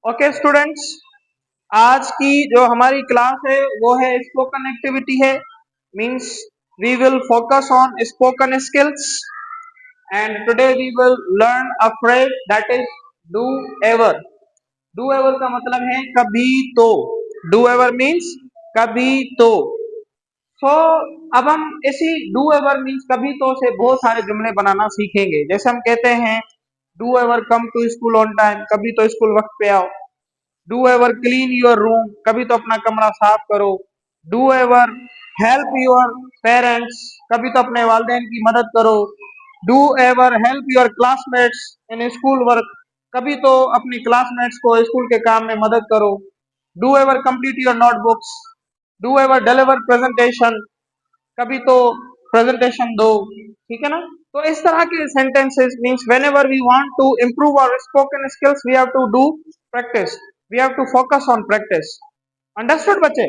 Okay students, आज की जो हमारी क्लास है वो है स्पोकन एक्टिविटी है। Means we will focus on spoken skills and today we will learn a phrase that is do ever. Do ever का मतलब है कभी तो। डू एवर मींस कभी तो। सो अब हम इसी डू एवर मीन्स कभी तो से बहुत सारे जुमले बनाना सीखेंगे। जैसे हम कहते हैं do ever come to school on time, कभी तो स्कूल वक्त पे आओ। Do ever clean your room, कभी तो अपना कमरा साफ करो। Do ever help your parents, कभी तो अपने वालिदैन की मदद करो। Do ever help your classmates in school work, कभी तो अपनी क्लासमेट्स को स्कूल के काम में मदद करो। Do ever complete your notebooks. Do ever deliver presentation, कभी तो प्रेजेंटेशन दो। ठीक है ना। तो इस तरह के sentences means whenever we want to improve our spoken skills we have to do practice, we have to focus on practice. Understood बच्चे?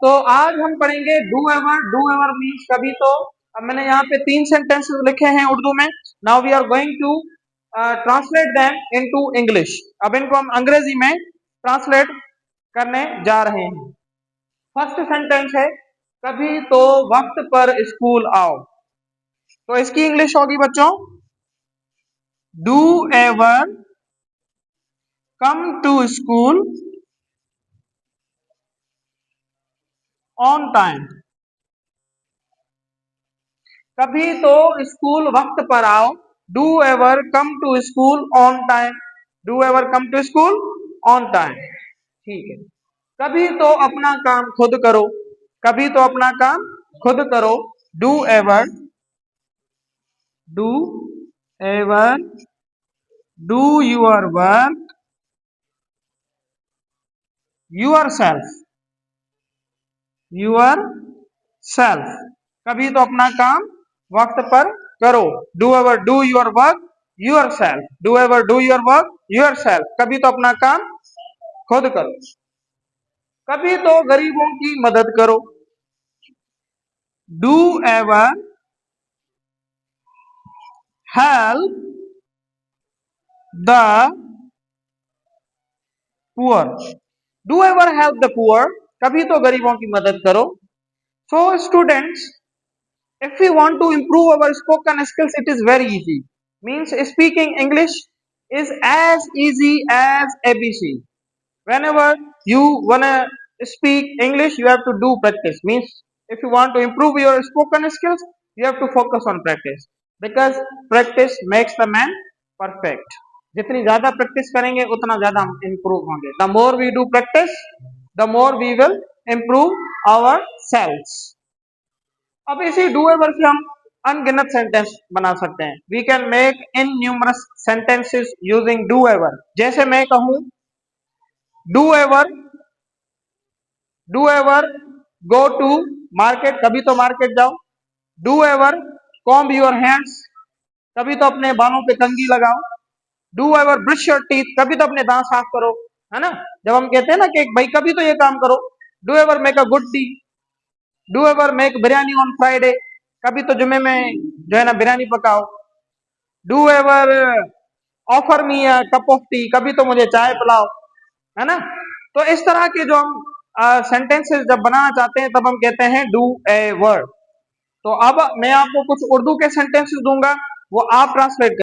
तो आज हम पढ़ेंगे do ever. Do ever means कभी तो। अब मैंने यहाँ पे 3 सेंटेंसेस लिखे हैं उर्दू में। Now we are going to translate them into English. अब इनको हम अंग्रेजी में ट्रांसलेट करने जा रहे हैं। फर्स्ट सेंटेंस है कभी तो वक्त पर स्कूल आओ। तो इसकी इंग्लिश होगी बच्चों, do ever come to school on time. कभी तो स्कूल वक्त पर आओ। Do ever come to school on time. Do ever come to school on time. ठीक है। कभी तो अपना काम खुद करो। कभी तो अपना काम खुद करो। Do ever do your work your self. कभी तो अपना काम वक्त पर करो। Do ever do your work your self. Do ever do your work your self. कभी तो अपना काम खुद करो। कभी तो गरीबों की मदद करो। Do ever help the poor. Do ever help the poor, कभी तो गरीबों की मदद करो। So students, if we want to improve our spoken skills, it is very easy. Means speaking English is as easy as ABC. Whenever you wanna speak English, you have to do practice. Means if you want to improve your spoken skills, you have to focus on practice, because practice makes the man perfect. जितनी ज्यादा practice करेंगे उतना ज्यादा हम improve होंगे। The more we do practice, the more we will improve our skills. अब इसी do ever से हम अनगिनत सेंटेंस बना सकते हैं। We can make in numerous sentences using do ever. जैसे मैं कहूं do ever go to market, कभी तो मार्केट जाओ। Do ever comb your hands, कभी तो अपने बालों पे कंघी लगाओ। Do ever brush your teeth, कभी तो अपने दांत साफ करो। है ना। जब हम कहते हैं ना कि भाई कभी तो ये काम करो। Do ever make a good T. Do ever make biryani on Friday, कभी तो जुमे में जो है ना बिरयानी पकाओ। Do ever offer me a cup of T, कभी तो मुझे चाय पिलाओ। है ना। तो इस तरह के जो हम सेंटेंसेस जब बनाना चाहते हैं तब हम कहते हैं डू एवर। तो अब मैं आपको कुछ उर्दू के सेंटेंसेस दूंगा, वो आप ट्रांसलेट